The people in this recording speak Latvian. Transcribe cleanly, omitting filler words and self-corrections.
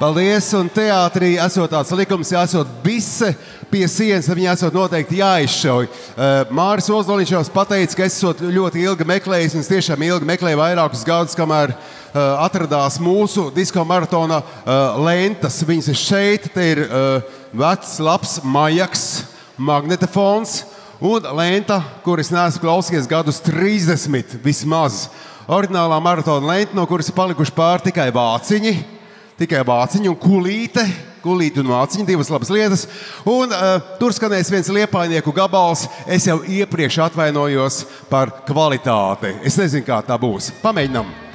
Paldies, un teātrī esot tāds likums, ja esot bise pie sienas, tad viņi esot noteikti jāizšauj. Māris Ozoliņš jau pateica, ka esot ļoti ilgi meklējis, un es tiešām ilgi meklēju vairākus gadus, kamēr atradās mūsu disko maratona lentas. Viņas ir šeit, te ir vecs, labs majaks, magnetofons un lenta, kuras neesmu klausījies gadus 30 vismaz. Oriģinālā maratona lenta, no kuras ir palikuši pār tikai vāciņi un kulīte un vāciņi, divas labas lietas. Un tur skanēs viens liepainieku gabals. Es jau iepriekš atvainojos par kvalitāti. Es nezinu, kā tā būs. Pamēģinām!